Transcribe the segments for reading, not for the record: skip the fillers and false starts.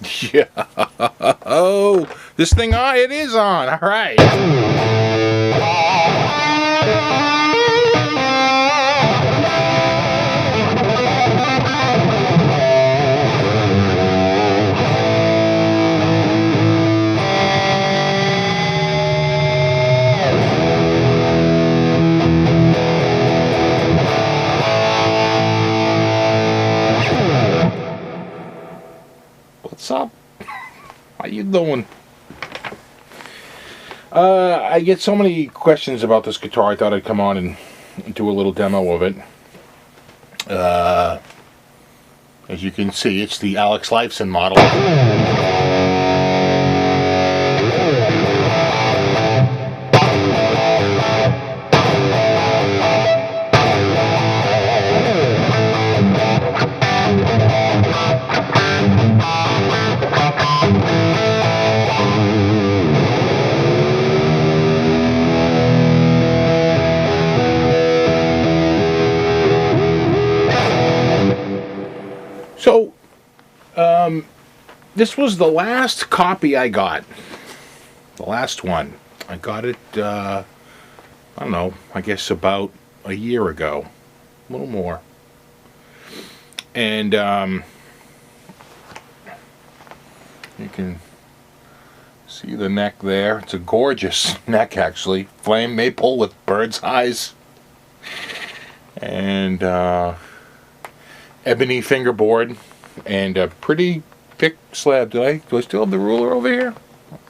Yeah. Oh, this thing on? It is on. All right. What's up? How you doing? I get so many questions about this guitar. I thought I'd come on and do a little demo of it. As you can see, it's the Alex Lifeson model. So, this was the last copy I got. The last one. I got it, I don't know, I guess about a year ago. A little more. And, you can see the neck there. It's a gorgeous neck, actually. Flame maple with bird's eyes. And, ebony fingerboard and a pretty thick slab. Do I still have the ruler over here?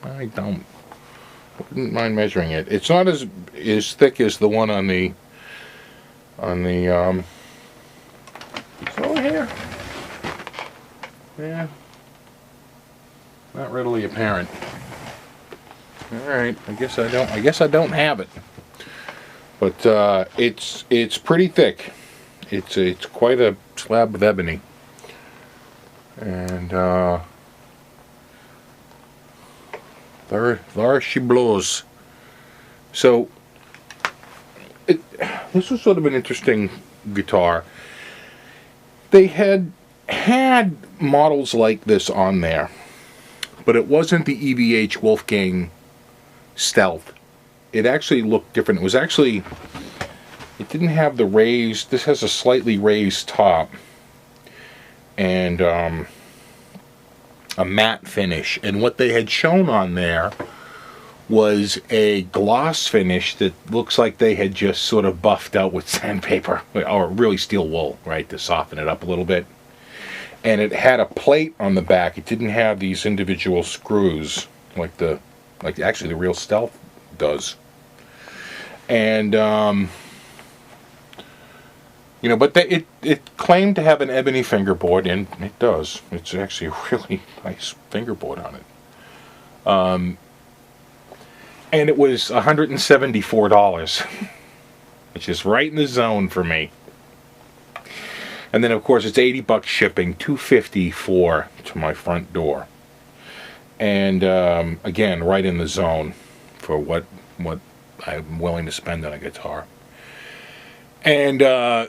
I don't. Wouldn't mind measuring it. It's not as thick as the one on the it's over here. Yeah. Not readily apparent. All right. I guess I don't have it. But it's pretty thick. It's quite a slab of ebony. And there she blows. So this was sort of an interesting guitar. They had models like this on there, but it wasn't the EVH Wolfgang Stealth. It actually looked different. It didn't have the raised. This has a slightly raised top and a matte finish. And what they had shown on there was a gloss finish that looks like they had just sort of buffed out with sandpaper or really steel wool, right, to soften it up a little bit. And it had a plate on the back. It didn't have these individual screws like actually the real Stealth does. And you know, but it claimed to have an ebony fingerboard, and it does. It's actually a really nice fingerboard on it. And it was $174, which is right in the zone for me. And then, of course, it's $80 shipping, $254 to my front door. And again, right in the zone for what I'm willing to spend on a guitar. And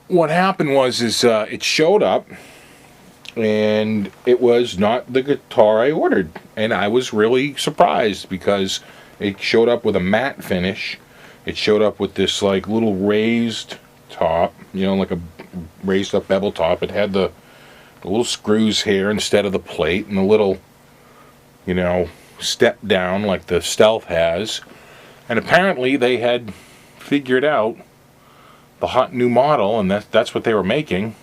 what happened was it showed up, and it was not the guitar I ordered, and I was really surprised because it showed up with a matte finish. It showed up with this like little raised top, you know, like a raised up bevel top. It had the little screws here instead of the plate, and a little, you know, step down like the Stealth has. And apparently they had figured out the hot new model, and that's what they were making,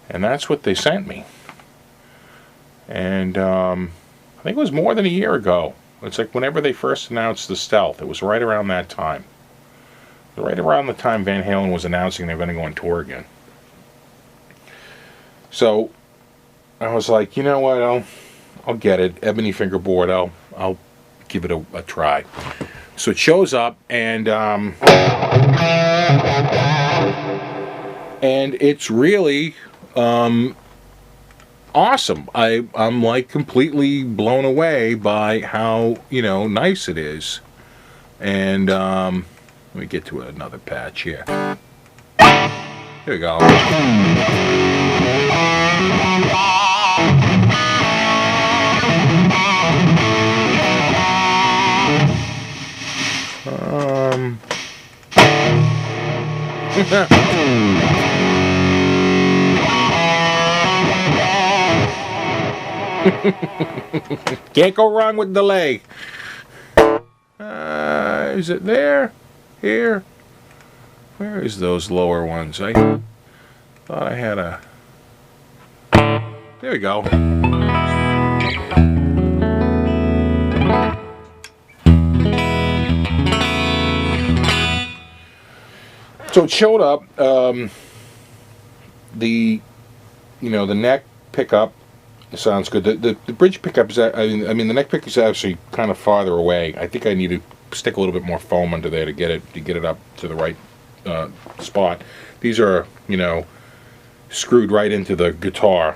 and that's what they sent me. And I think it was more than a year ago. It's like whenever they first announced the Stealth, it was right around that time. Right around the time Van Halen was announcing they were going to go on tour again. So I was like, you know what, I'll get it. Ebony fingerboard, I'll give it a try. So it shows up, and it's really awesome. I'm like completely blown away by how, you know, nice it is. And let me get to another patch here. Here we go. Can't go wrong with delay. Is it there? Here? Where is those lower ones? I thought I had a... There we go. So it showed up, the neck pickup sounds good. The bridge pickup is, I mean the neck pickup is actually kind of farther away. I think I need to stick a little bit more foam under there to get it up to the right spot. These are, screwed right into the guitar.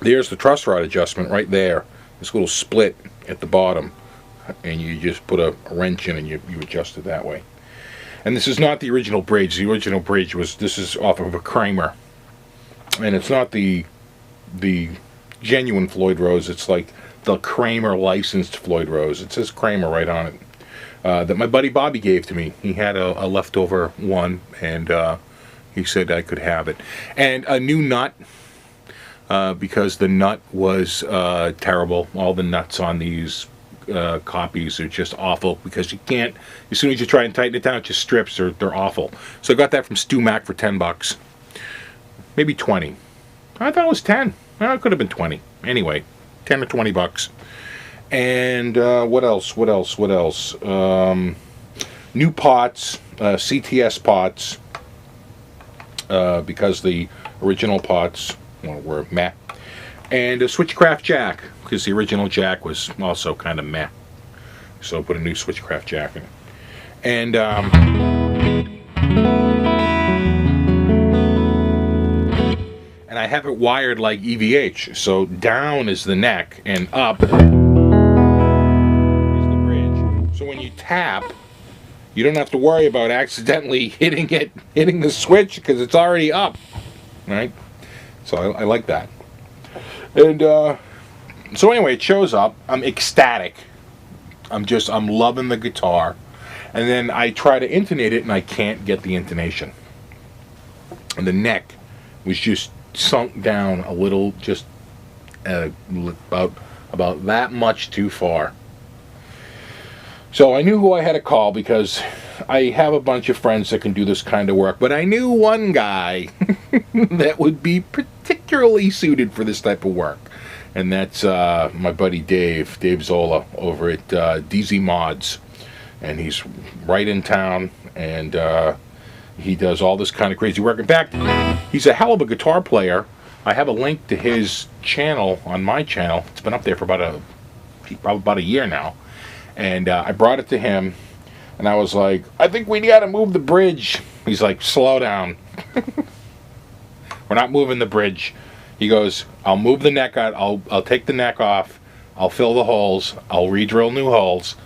There's the truss rod adjustment right there. This little split at the bottom, and you just put a wrench in and you adjust it that way. And this is not the original bridge. The original bridge this is off of a Kramer, and it's not the genuine Floyd Rose. It's like the Kramer licensed Floyd Rose. It says Kramer right on it. That my buddy Bobby gave to me. He had a leftover one, and he said I could have it. And a new nut, because the nut was terrible. All the nuts on these copies are just awful, because you can't, as soon as you try and tighten it down, it just strips. They're awful. So I got that from Stu Mac for $10, maybe 20. I thought it was 10. Well, it could have been 20. Anyway, 10 or 20 bucks. And what else? New pots, CTS pots, because the original pots were meh. And a Switchcraft jack, because the original jack was also kind of meh. So I put a new Switchcraft jack in it. And I have it wired like EVH. So down is the neck and up is the bridge. So when you tap, you don't have to worry about accidentally hitting the switch, because it's already up, right? So I like that. And so anyway, it shows up. I'm ecstatic. I'm loving the guitar. And then I try to intonate it, and I can't get the intonation. And the neck was just sunk down a little, just about that much too far. So I knew who I had to call, because I have a bunch of friends that can do this kind of work, but I knew one guy that would be particularly suited for this type of work, and that's my buddy Dave Zola over at DZ Mods, and he's right in town, and he does all this kind of crazy work. In fact, he's a hell of a guitar player. I have a link to his channel on my channel. It's been up there for probably about a year now. And I brought it to him, and I was like, I think we got to move the bridge. He's like, slow down. We're not moving the bridge. He goes, I'll move the neck out. I'll take the neck off. I'll fill the holes. I'll re-drill new holes.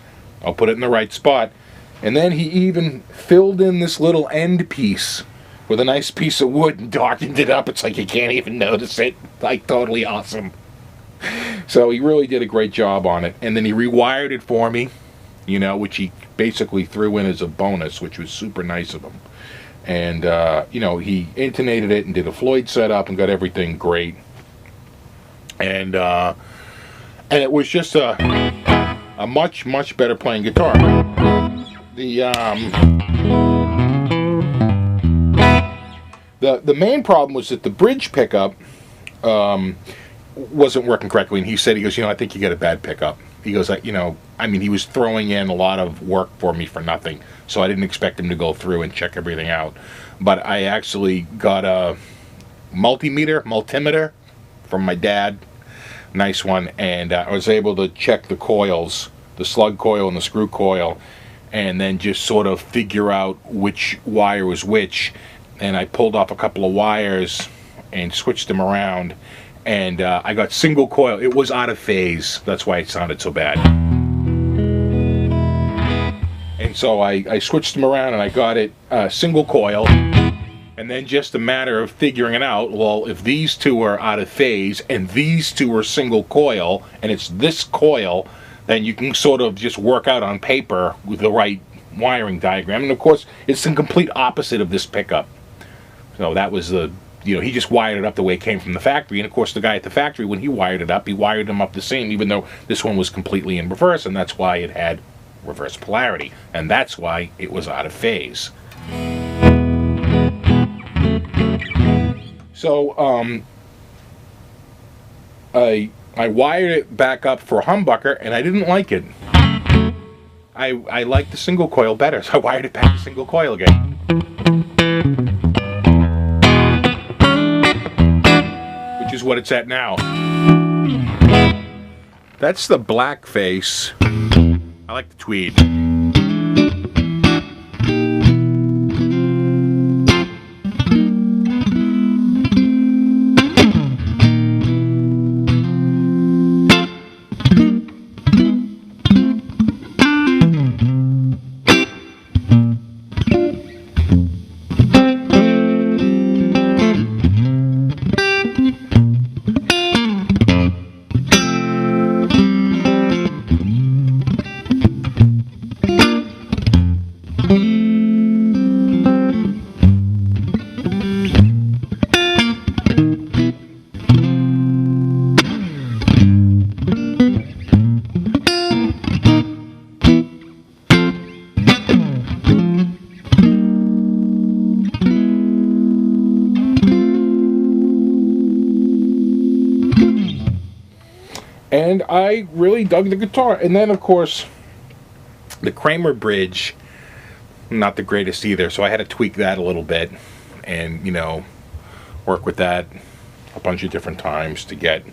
I'll put it in the right spot. And then he even filled in this little end piece with a nice piece of wood and darkened it up. It's like you can't even notice it. Like, totally awesome. So he really did a great job on it. And then he rewired it for me, which he basically threw in as a bonus, which was super nice of him. And, he intonated it and did a Floyd setup and got everything great. And it was just a much, much better playing guitar. The main problem was that the bridge pickup wasn't working correctly, and he goes, I think you got a bad pickup. He goes, he was throwing in a lot of work for me for nothing, so I didn't expect him to go through and check everything out. But I actually got a multimeter from my dad, nice one, and I was able to check the coils, the slug coil and the screw coil, and then just sort of figure out which wire was which. And I pulled off a couple of wires and switched them around, and I got single coil. It was out of phase. That's why it sounded so bad. And so I switched them around, and I got it single coil. And then just a matter of figuring it out. Well, if these two are out of phase and these two are single coil, and it's this coil, then you can sort of just work out on paper with the right wiring diagram. And of course, it's the complete opposite of this pickup. So that was the, he just wired it up the way it came from the factory. And of course, the guy at the factory, when he wired it up, he wired them up the same, even though this one was completely in reverse, and that's why it had reverse polarity. And that's why it was out of phase. So, I wired it back up for a humbucker, and I didn't like it. I liked the single coil better, so I wired it back to single coil again. Which is what it's at now. That's the black face. I like the tweed. And I really dug the guitar. And then, of course, the Kramer bridge, not the greatest either. So I had to tweak that a little bit and, work with that a bunch of different times to get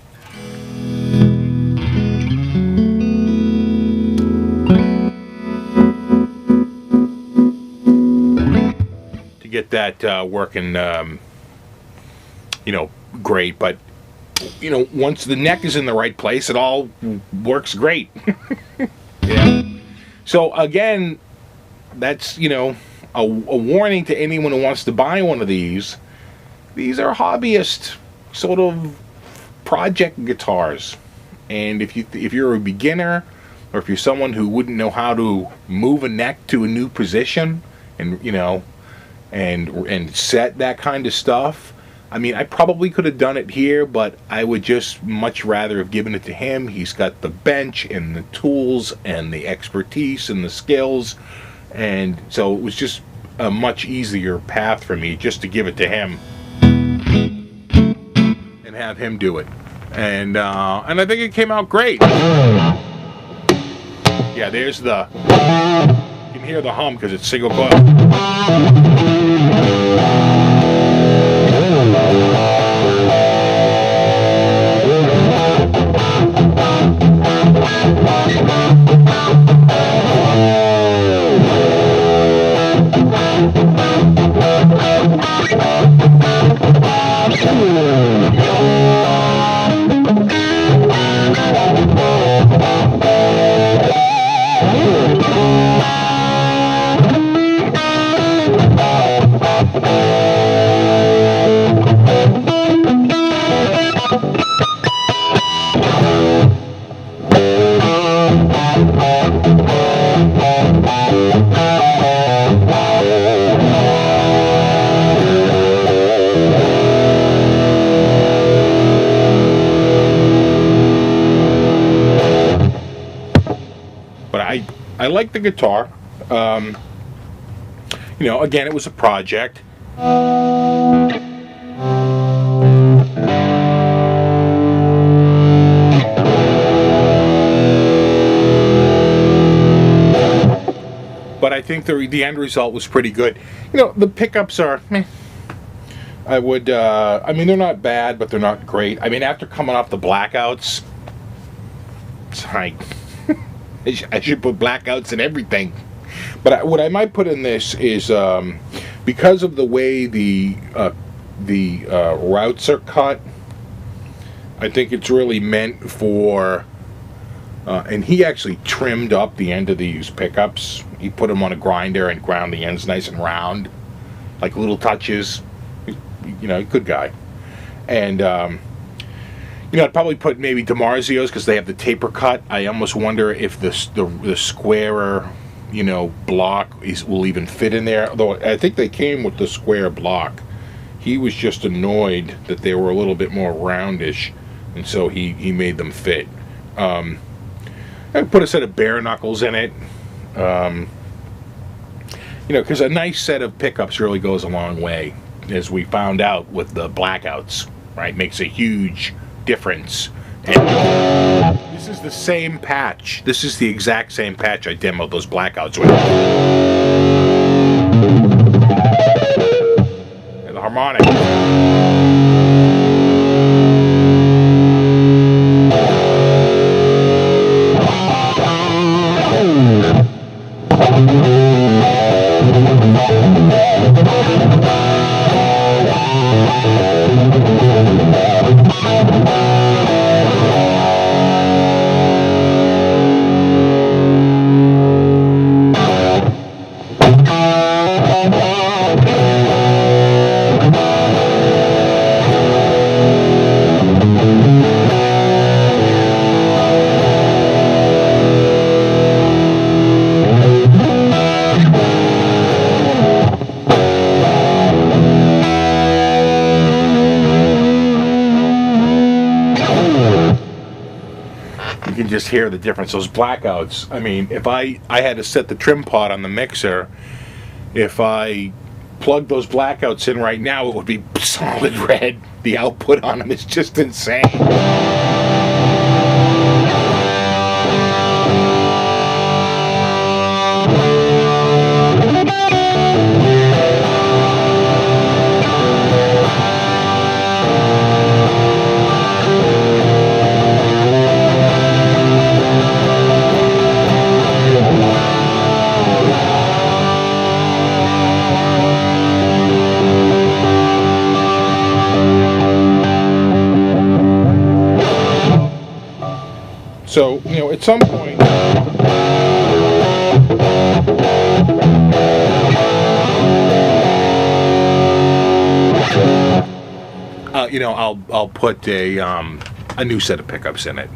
that working, great. But once the neck is in the right place, it all works great. Yeah. So again, that's, a warning to anyone who wants to buy one of these. These are hobbyist sort of project guitars. And if you're a beginner, or if you're someone who wouldn't know how to move a neck to a new position and, and set that kind of stuff, I mean, I probably could have done it here, but I would just much rather have given it to him. He's got the bench and the tools and the expertise and the skills, and so it was just a much easier path for me just to give it to him and have him do it. And I think it came out great. Yeah, there's the, you can hear the hum because it's single coil. I like the guitar. Again, it was a project. But I think the end result was pretty good. The pickups are meh. I mean, they're not bad, but they're not great. I mean, after coming off the blackouts, it's like I should put blackouts in everything. But what I might put in this is because of the way the routes are cut, I think it's really meant for. And he actually trimmed up the end of these pickups. He put them on a grinder and ground the ends nice and round, like little touches. Good guy. And I'd probably put maybe DiMarzio's because they have the taper cut. I almost wonder if the squarer, block will even fit in there. Although I think they came with the square block. He was just annoyed that they were a little bit more roundish, and so he made them fit. I put a set of bare knuckles in it. Because a nice set of pickups really goes a long way, as we found out with the blackouts, right? Makes a huge difference. And this is the same patch. This is the exact same patch I demoed those blackouts with. And the harmonic. You can just hear the difference. Those blackouts, I mean, if I had to set the trim pot on the mixer, if I plugged those blackouts in right now, it would be solid red. The output on them is just insane. So, at some point, I'll put a new set of pickups in it,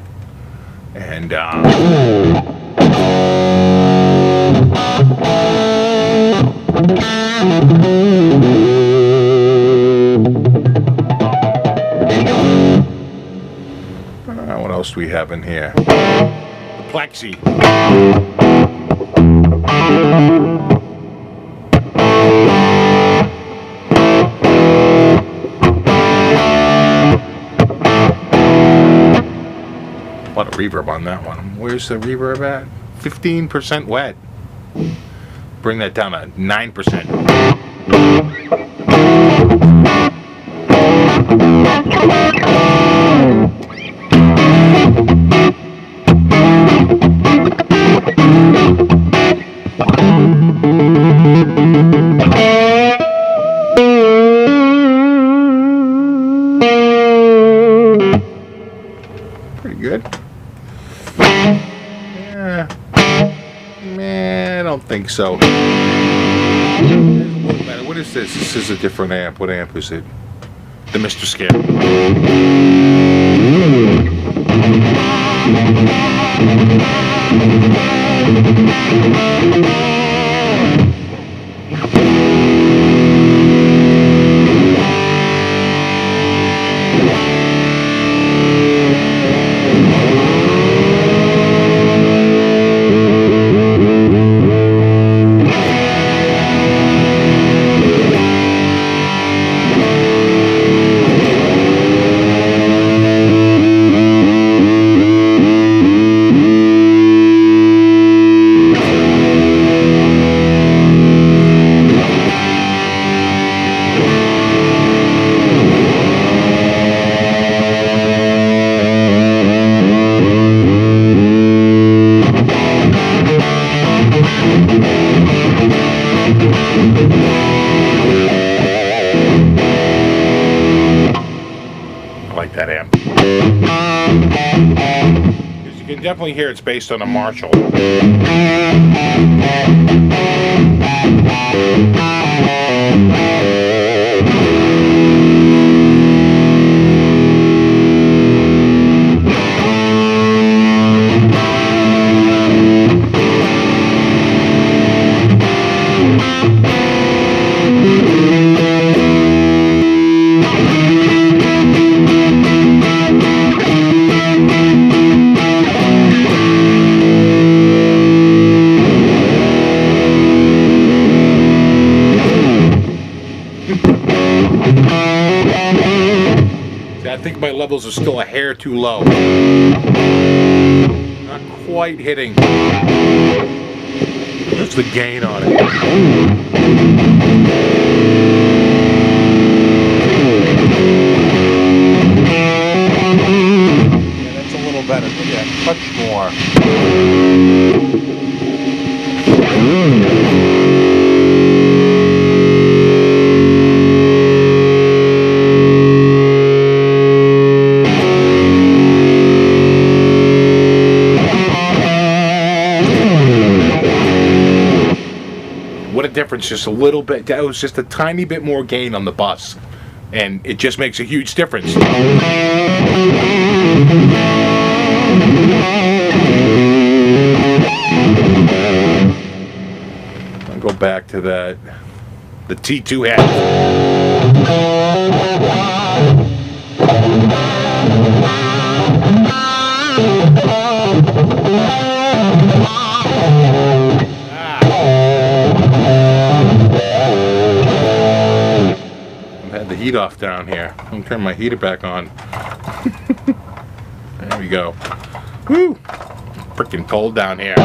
and what else do we have in here? The Plexi. A lot of reverb on that one. Where's the reverb at? 15% wet. Bring that down to 9%. Pretty good. Yeah. Man, I don't think so. What is this? This is a different amp. What amp is it? The Mr. Scare. Like that amp. Because you can definitely hear it's based on a Marshall. angles are still a hair too low. Not quite hitting. What's the gain on it? Yeah, that's a little better. Yeah, much more. What a difference, just a little bit. That was just a tiny bit more gain on the bus, and it just makes a huge difference. I'll go back to that, the T2 hat. The heat off down here. I'm turn my heater back on. There we go. Woo! Freaking cold down here.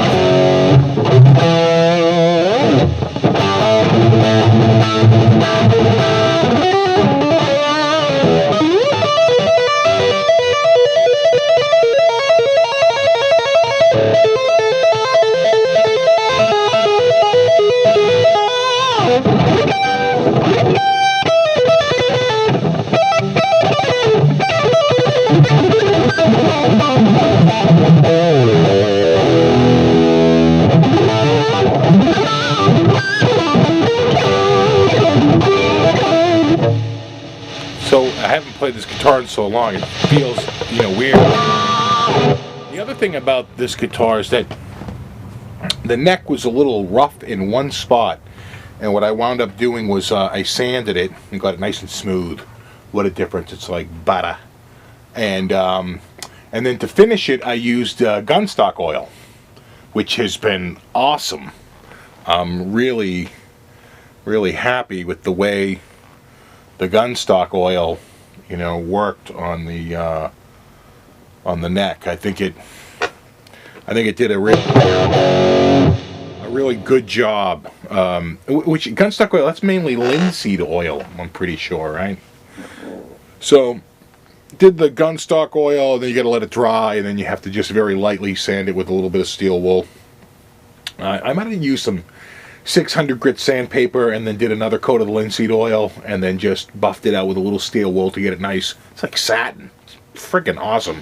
So I haven't played this guitar in so long, it feels, weird. The other thing about this guitar is that the neck was a little rough in one spot, and what I wound up doing was I sanded it and got it nice and smooth. What a difference! It's like butter. And then to finish it, I used gunstock oil, which has been awesome. I'm really, really happy with the way the gunstock oil, worked on the neck. I think it did a really good job. Which gunstock oil? That's mainly linseed oil. I'm pretty sure, right? So, did the gunstock oil, and then you got to let it dry, and then you have to just very lightly sand it with a little bit of steel wool. I might have used some 600 grit sandpaper and then did another coat of linseed oil and then just buffed it out with a little steel wool to get it nice. It's like satin. It's freaking awesome.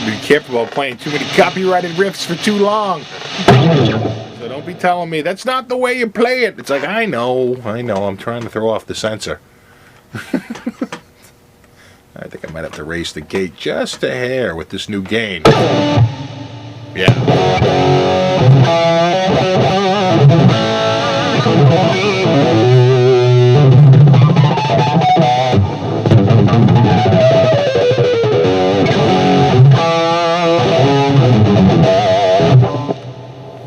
Be careful about playing too many copyrighted riffs for too long. So don't be telling me that's not the way you play it. It's like, I know, I'm trying to throw off the sensor. I think I might have to raise the gate just a hair with this new gain. Yeah.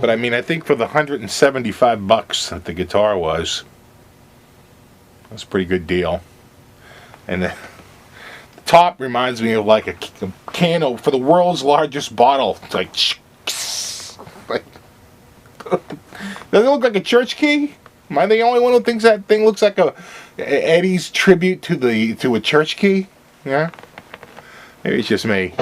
But I mean, I think for the $175 that the guitar was, that's a pretty good deal. And the top reminds me of like a can for the world's largest bottle. It's like, does it look like a church key? Am I the only one who thinks that thing looks like a Eddie's tribute to a church key? Yeah, maybe it's just me.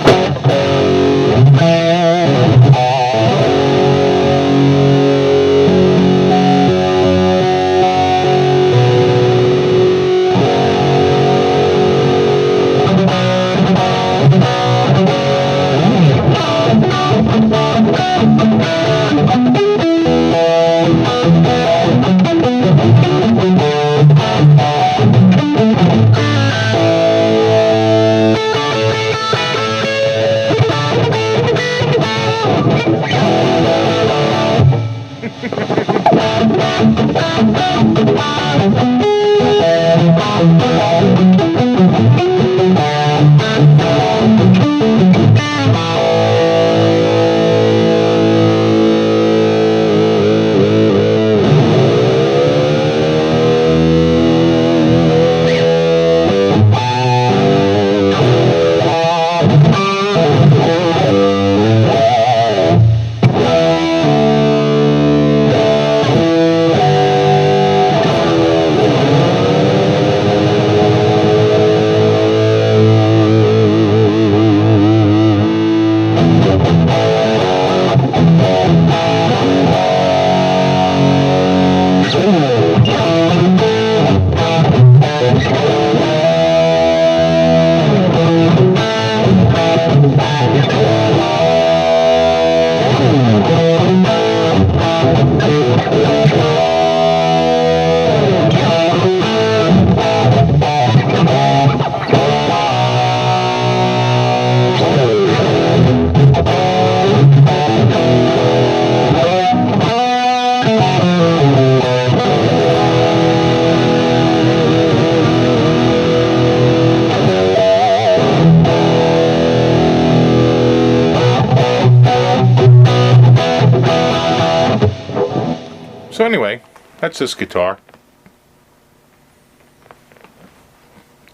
So anyway, that's this guitar.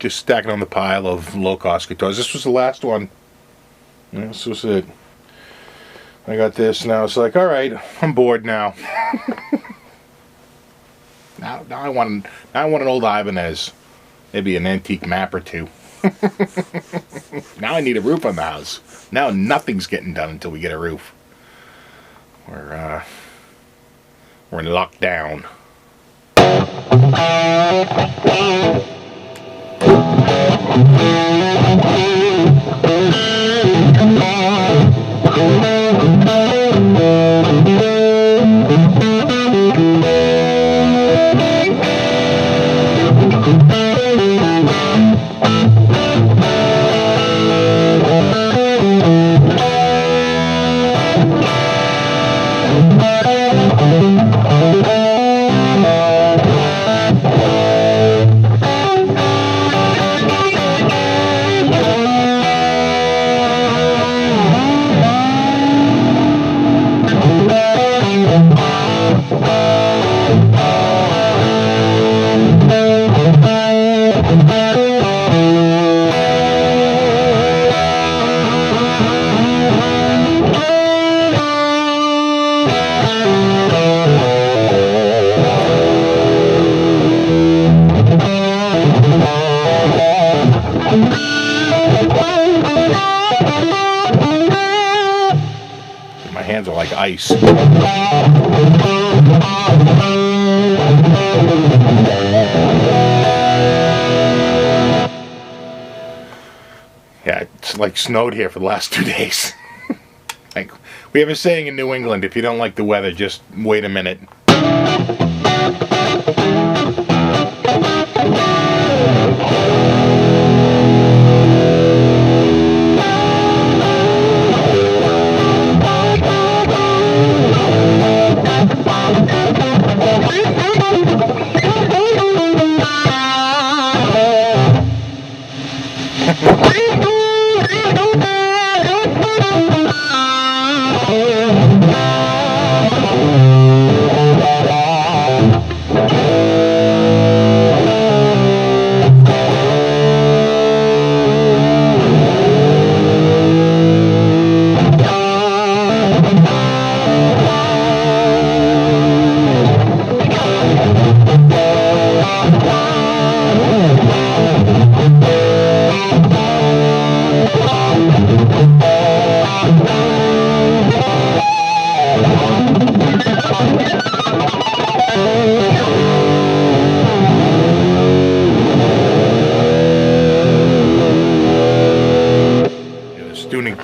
Just stacking on the pile of low-cost guitars. This was the last one. This was it. I got this now. It's like, all right, I'm bored now. now I want an old Ibanez, maybe an antique map or two. Now I need a roof on the house. Now nothing's getting done until we get a roof. We're in lockdown. My hands are like ice. Yeah, it's like snowed here for the last 2 days. Like, we have a saying in New England, if you don't like the weather, just wait a minute.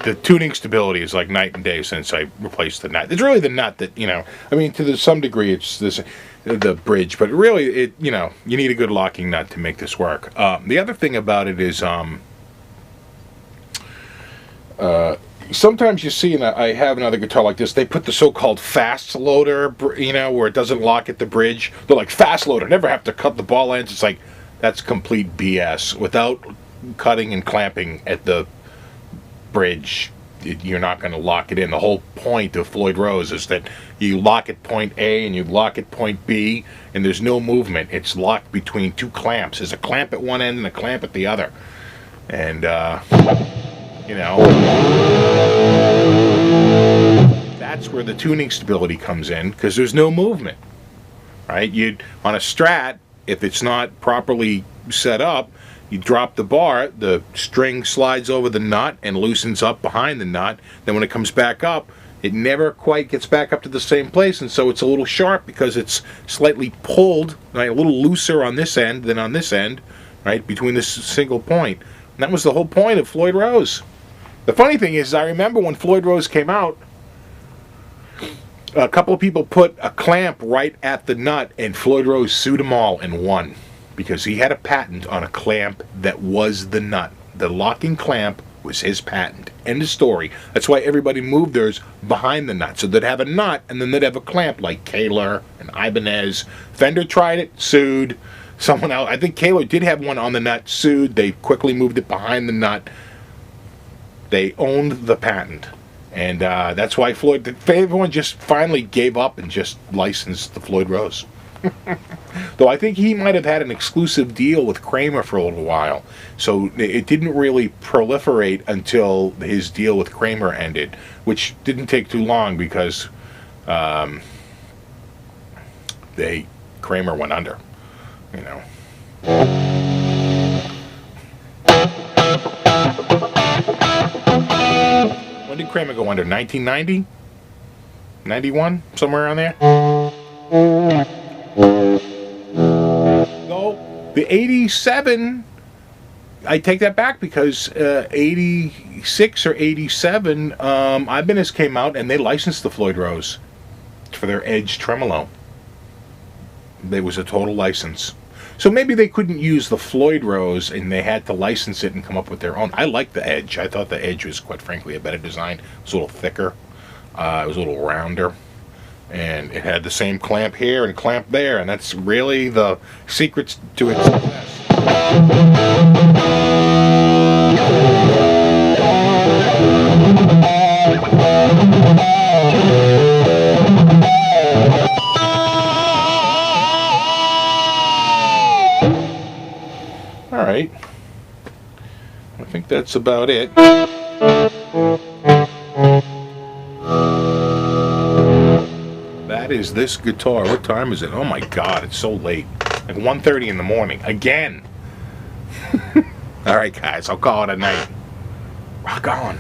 The tuning stability is like night and day since I replaced the nut. It's really the nut that, I mean, to some degree it's the bridge, but really you need a good locking nut to make this work. The other thing about it is sometimes you see, and I have another guitar like this, they put the so-called fast loader, where it doesn't lock at the bridge. They're like, fast loader, never have to cut the ball ends. It's like, that's complete BS. Without cutting and clamping at the bridge, you're not going to lock it in. The whole point of Floyd Rose is that you lock at point A and you lock at point B, and there's no movement. It's locked between two clamps. There's a clamp at one end and a clamp at the other. And, that's where the tuning stability comes in, because there's no movement, right? On a Strat, if it's not properly set up, you drop the bar, the string slides over the nut and loosens up behind the nut. Then when it comes back up, it never quite gets back up to the same place, and so it's a little sharp because it's slightly pulled, right, a little looser on this end than on this end, right, between this single point. And that was the whole point of Floyd Rose. The funny thing is, I remember when Floyd Rose came out, a couple of people put a clamp right at the nut, and Floyd Rose sued them all and won. Because he had a patent on a clamp that was the nut. The locking clamp was his patent. End of story. That's why everybody moved theirs behind the nut. So they'd have a nut, and then they'd have a clamp like Kaler and Ibanez. Fender tried it, sued. Someone else, I think Kaler did have one on the nut, sued. They quickly moved it behind the nut. They owned the patent. And that's why everyone just finally gave up and just licensed the Floyd Rose. Though I think he might have had an exclusive deal with Kramer for a little while. So it didn't really proliferate until his deal with Kramer ended, which didn't take too long because Kramer went under, you know. When did Kramer go under? 1990? 91? Somewhere around there? No, the 87, I take that back because 86 or 87, Ibanez came out and they licensed the Floyd Rose for their Edge tremolo. There was a total license. So maybe they couldn't use the Floyd Rose and they had to license it and come up with their own. I like the Edge. I thought the Edge was, quite frankly, a better design. It was a little thicker. It was a little rounder. And it had the same clamp here and clamp there. And that's really the secret to its success. All right, I think that's about it. That is this guitar. What time is it? Oh my God, it's so late. Like 1:30 in the morning. Again. All right, guys, I'll call it a night. Rock on.